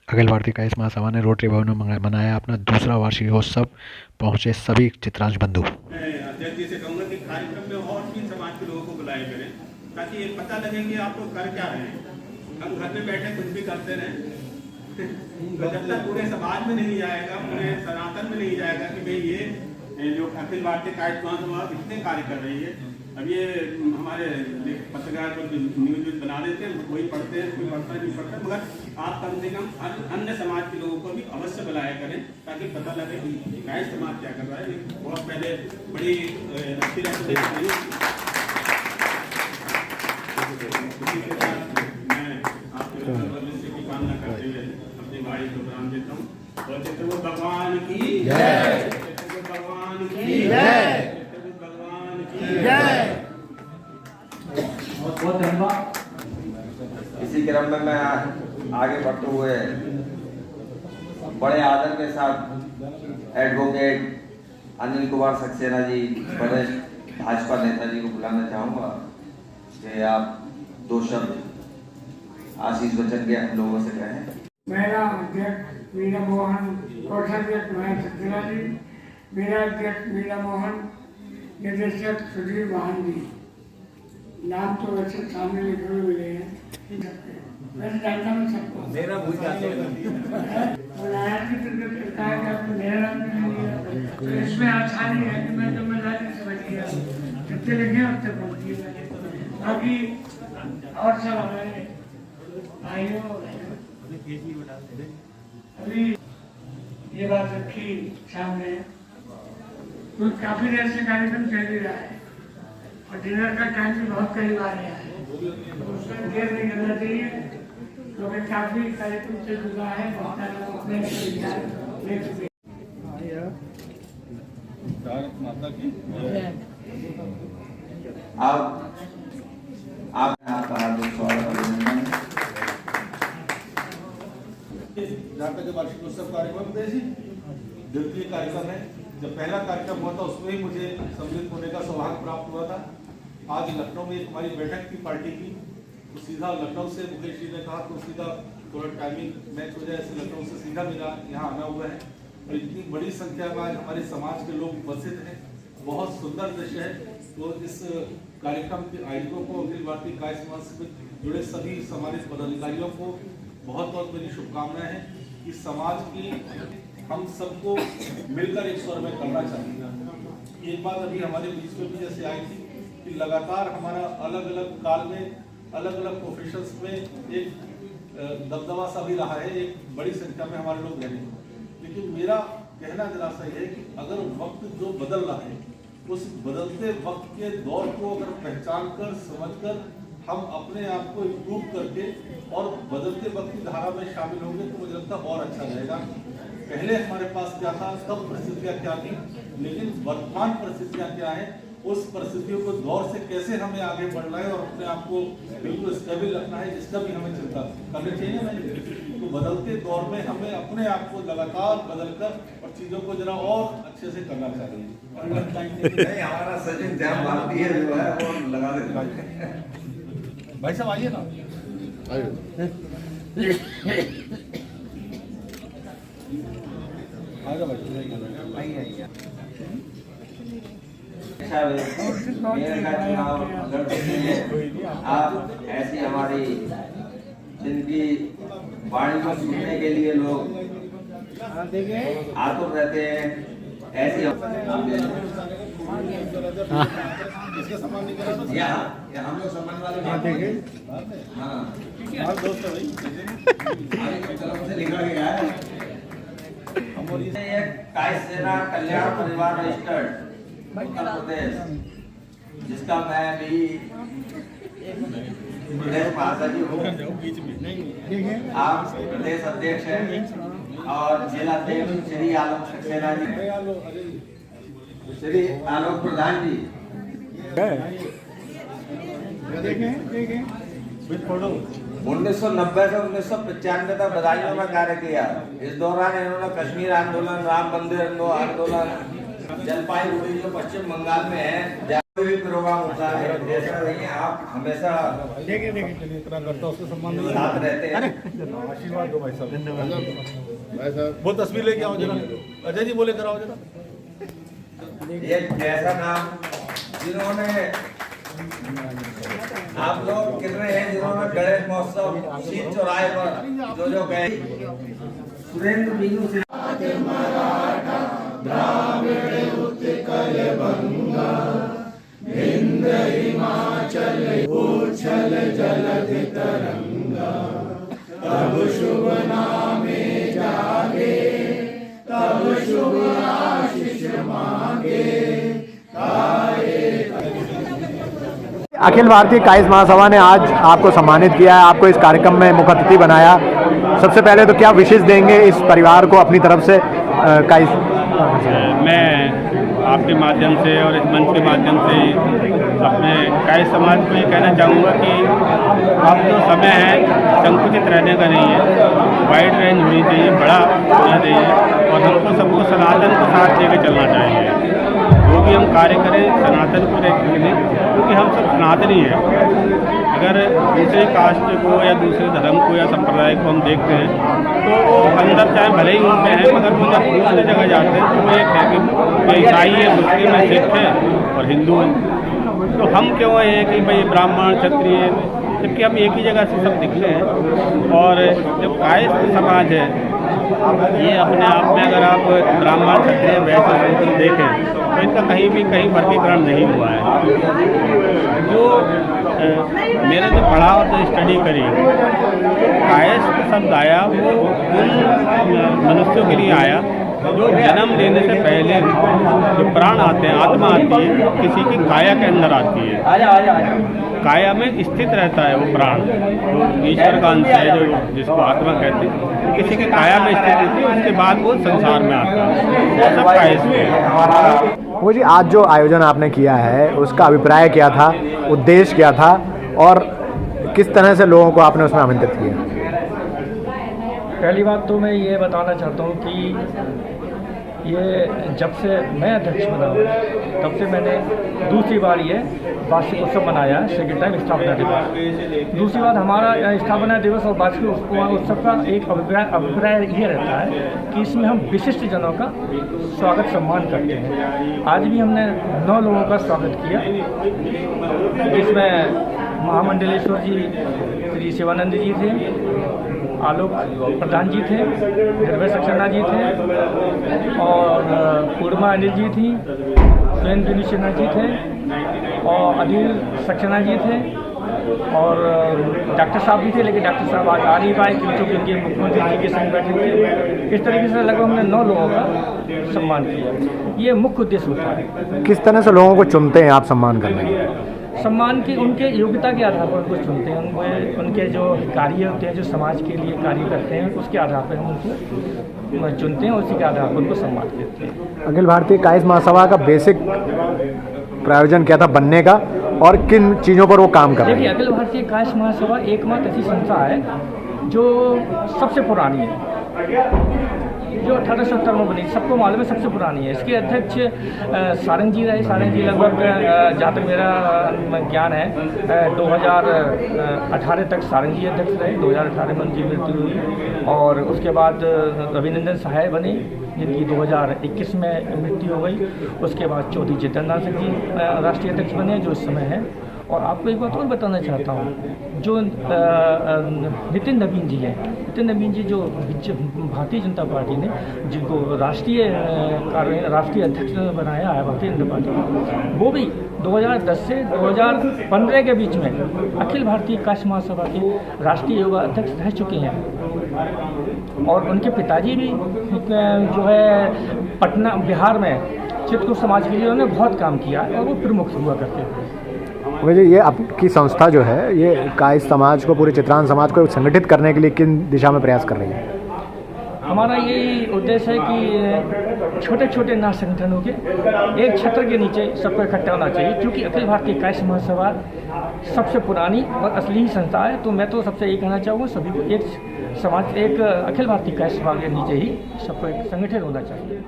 अखिल भारतीय कायस्थ महासभा ने रोटरी भवन में मनाया अपना दूसरा वार्षिकोत्सव। पहुंचे सभी चित्रांश बंधु। अध्यक्ष जी से कहूँगा कि कार्यक्रम में और भी समाज के लोगों को बुलाए करें ताकि ये पता लगे कि आप लोग कर क्या रहे हैं। हम घर में बैठे कुछ भी करते रहें तो जब तक पूरे समाज में नहीं जाएगा, पूरे सनातन में नहीं जाएगा कि भाई ये जो अखिल भारतीय कायस्थ महासभा इतने कार्य कर रही है। अब ये हमारे पत्रकार जो न्यूज बना देते हैं वही पढ़ते हैं, कोई पढ़ता नहीं पढ़ता, मगर आप कम से कम अन्य समाज के लोगों को भी अवश्य बुलाया करें ताकि पता लगे कि कायस्थ समाज क्या कर रहा है। बहुत पहले बड़ी अच्छी मैं आपके भविष्य की कामना करते हुए अपनी गाड़ी को प्रणाम देता हूँ। और चित्रगुप्त भगवान की जय, चित्रगुप्त भगवान की जय, चित्रगुप्त भगवान की जय। बहुत धन्यवाद। इसी क्रम में मैं आगे बढ़ते हुए बड़े आदर के साथ एडवोकेट अनिल कुमार सक्सेना जी, वरिष्ठ भाजपा नेता जी को बुलाना चाहूँगा कि आप दो शब्द आशीष वचन के हम लोगों से कहें। मेरा अध्यक्ष मीरा मोहन, कोषाध्यक्ष महेश सक्सेना जी, मेरा अध्यक्ष मीरा मोहन, निदेशक सुधीर वाहन जी। नाम तो वैसे सामने लिखे हुए मिले हैं, वैसे जानता मैं सबको। मेरा भूल जाते बुलाया की तो है कि आपने मेरा नाम नहीं लिया, तो इसमें आसानी है कि मैं जिम्मेदारी समझ गया, जितने लिखे उतने पहुँच गए। बाकी और सब हमारे भाइयों अभी ये बात रखी सामने, तो काफी देर से कार्यक्रम चल ही रहा है और डिनर का टाइम भी बहुत करीब आ गया है, तो उसमें देर नहीं करना चाहिए क्योंकि काफी कार्यक्रम चल चुका है। बहुत सारे लोग अपने विचार ले चुके। अब आपका हार्दिक स्वागत अभिनंदन। नाटक वार्षिकोत्सव कार्यक्रम द्वितीय कार्यक्रम है। जब पहला कार्यक्रम हुआ था उसमें ही मुझे सम्मिलित होने का सौभाग्य प्राप्त हुआ था। आज लखनऊ में एक हमारी बैठक थी पार्टी की, तो सीधा लखनऊ से मुकेश जी ने कहा तो सीधा थोड़ा टाइमिंग मैच हो जाए, ऐसे लखनऊ से सीधा मेरा यहाँ आना हुआ है। और इतनी बड़ी संख्या में आज हमारे समाज के लोग उपस्थित हैं, बहुत सुंदर दृश्य है। तो इस कार्यक्रम के आयोजकों को, अखिल भारतीय कायस्थ महासभा से जुड़े सभी सम्मानित पदाधिकारियों को बहुत बहुत मेरी शुभकामनाएं हैं कि समाज की हम सबको मिलकर एक स्वर में करना चाहिए। एक बात अभी हमारे बीच में भी जैसे आई थी कि लगातार हमारा अलग अलग काल में अलग अलग प्रोफेशंस में एक दबदबा सा भी रहा है, एक बड़ी संख्या में हमारे लोग रह रहे हैं। लेकिन मेरा कहना जरा सा है कि अगर वक्त जो बदल रहा है उस बदलते वक्त के दौर को अगर पहचान कर समझ कर हम अपने आप को इम्प्रूव करके और बदलते वक्त की धारा में शामिल होंगे तो मुझे लगता है और अच्छा रहेगा। पहले हमारे पास क्या था, तब परिस्थितियाँ क्या थी, लेकिन वर्तमान परिस्थितियाँ क्या है, उस परिस्थितियों को दौर से कैसे हमें आगे बढ़ना है और अपने आप को बिल्कुल स्टेबल रखना है, इसका भी हमें चिंता करनी चाहिए ना। तो बदलते दौर में हमें अपने आप को लगातार बदलकर और चीजों को जरा और अच्छे से करना चाहिए। हमारा सचिन ध्यान भारती है जो है वो लगा देते। भाई साहब आइए ना। आप ऐसी हमारी जिनकी वाणी को सुनने के लिए लोग आतुर रहते हैं, ऐसी हम लोग सम्मान वाले दोस्त भाई तरफ से लिखा गया है। कायस्थ सेना कल्याण परिवार रजिस्टर्ड उत्तर प्रदेश, जिसका मैं भी प्रदेश महासचिव हूँ। आप प्रदेश अध्यक्ष हैं और जिला अध्यक्ष श्री आलोक सक्सेना जी, श्री आलोक प्रधान जी। 1990 से 1995 तक बदायूं में कार्य किया। इस दौरान इन्होंने कश्मीर आंदोलन, राम मंदिर आंदोलन, जलपाईगुड़ी जो पश्चिम बंगाल में है होता है, ऐसा नहीं है, आप हमेशा देखिए इतना करता उसको सम्मान नहीं साथ रहते हैं। आशीर्वाद दो भाई साहब। वो तस्वीर लेके आओ जरा, अजय जी बोले कराओ जरा। ये ऐसा नाम जिन्होंने, आप लोग कितने हैं जिन्होंने गणेश महोत्सव शीत चौराहे पर जो गए, सुरेंद्र मीनू से अखिल भारतीय काइस महासभा ने आज आपको सम्मानित किया है, आपको इस कार्यक्रम में मुख्य अतिथि बनाया। सबसे पहले तो क्या विशेष देंगे इस परिवार को अपनी तरफ से काइस? मैं आपके माध्यम से और इस मंच के माध्यम से अपने काइस समाज को ये कहना चाहूँगा कि अब जो समय है संकुचित रहने का नहीं है, वाइड रेंज होनी चाहिए, बड़ा होना चाहिए और हमको सबको सनातन को साथ लेकर चलना चाहिए। जो भी हम कार्य करें सनातन को लेकर, क्योंकि हम सब सनातनी हैं। अगर दूसरे कास्ट को या दूसरे धर्म को या संप्रदाय को हम देखते हैं तो वो अंदर चाहे भले ही उनमें है, मगर वो जब दूसरे जगह जाते हैं तो वो एक है कि ईसाई है, मुस्लिम है, सिख है और हिंदू है। तो हम क्यों है कि भाई ब्राह्मण क्षत्रिय, जबकि हम एक ही जगह से सब दिखते हैं। और जब काइस समाज है ये अपने आप में, अगर आप ब्राह्मण क्षत्रिय वैसे देखें तो इनका कहीं भी कहीं वर्गीकरण नहीं हुआ है। जो मेरे जो पढ़ा और जो स्टडी करी, काइस शब्द आया वो उन मनुष्यों के लिए आया जो जन्म लेने से पहले जो प्राण आते हैं, आत्मा आती है, किसी की काया के अंदर आती है। काया में स्थित रहता है वो प्राण, जो ईश्वर का अंश है, जो जिसको आत्मा कहते हैं, किसी की काया में स्थित रहती है, उसके बाद वो संसार में आता है। वो सब काइस में। वो जी आज जो आयोजन आपने किया है उसका अभिप्राय क्या था, उद्देश्य क्या था और किस तरह से लोगों को आपने उसमें आमंत्रित किया? पहली बात तो मैं ये बताना चाहता हूँ कि ये जब से मैं अध्यक्ष बना हूँ तब से मैंने दूसरी बार ये वार्षिक उत्सव मनाया है, सेकेंड टाइम स्थापना दिवस। दूसरी बात हमारा स्थापना दिवस और वार्षिक उत्सव का एक अभिप्राय ये रहता है कि इसमें हम विशिष्ट जनों का स्वागत सम्मान करते हैं। आज भी हमने 9 लोगों का स्वागत किया, जिसमें महामंडलेश्वर जी श्री शिवानंद जी थे, आलोक प्रधान जी थे, निर्भय सक्सेना जी थे और पूर्णिमा अनिल जी थी, सुरेंद्र सिन्हा जी थे और अनिल सक्सेना जी थे और डॉक्टर साहब भी थे, लेकिन डॉक्टर साहब आज आ नहीं पाए क्योंकि उनके मुख्यमंत्री जी के संग बैठे थे। इस तरीके से लगभग हमने 9 लोगों का सम्मान किया। ये मुख्य उद्देश्य होता है। किस तरह से लोगों को चुनते हैं आप सम्मान करने के? सम्मान की उनके योग्यता के आधार पर उनको चुनते हैं, उनके जो कार्य होते हैं, जो समाज के लिए कार्य करते हैं, उसके आधार पर हम उनको चुनते हैं, उसी के आधार पर उनको सम्मान देते हैं। अखिल भारतीय काइस महासभा का बेसिक प्रायोजन क्या था बनने का और किन चीज़ों पर वो काम कर रहे हैं? देखिए, अखिल भारतीय काइस महासभा एकमात्र ऐसी संस्था है जो सबसे पुरानी है, जो 1870 में बनी, सबको मालूम है सबसे पुरानी है। इसके अध्यक्ष सारंग जी रहे। सारंग जी लगभग जहाँ तक मेरा ज्ञान है 2018 तक सारंग जी अध्यक्ष रहे। 2018 में उनकी मृत्यु हुई और उसके बाद रविनंदन सहाय बने जिनकी 2021 में मृत्यु हो गई। उसके बाद चौधरी जितेंद्र सिंह जी राष्ट्रीय अध्यक्ष बने जो इस समय है। और आपको एक बात और बताना चाहता हूँ, जो नितिन नवीन जी हैं, नितिन नवीन जी जो भारतीय जनता पार्टी ने जिनको राष्ट्रीय अध्यक्ष बनाया है भारतीय जनता पार्टी, वो भी 2010 से 2015 के बीच में अखिल भारतीय काइस महासभा के राष्ट्रीय युवा अध्यक्ष रह चुके हैं। और उनके पिताजी भी जो है पटना बिहार में चित्रकूट समाज के लिए उन्होंने बहुत काम किया है और वो प्रमुख हुआ करते थे। मुझे ये आपकी संस्था जो है ये काइस समाज को, पूरे चित्रांश समाज को संगठित करने के लिए किन दिशा में प्रयास कर रही है? हमारा यही उद्देश्य है कि छोटे छोटे नाथ संगठनों के एक छत्र के नीचे सबको इकट्ठा होना चाहिए, क्योंकि अखिल भारतीय काइस महासभा सबसे पुरानी और असली संस्था है। तो मैं तो सबसे यही कहना चाहूँगा सभी को एक अखिल भारतीय काइस सभा के नीचे ही सबको एक संगठन होना चाहिए।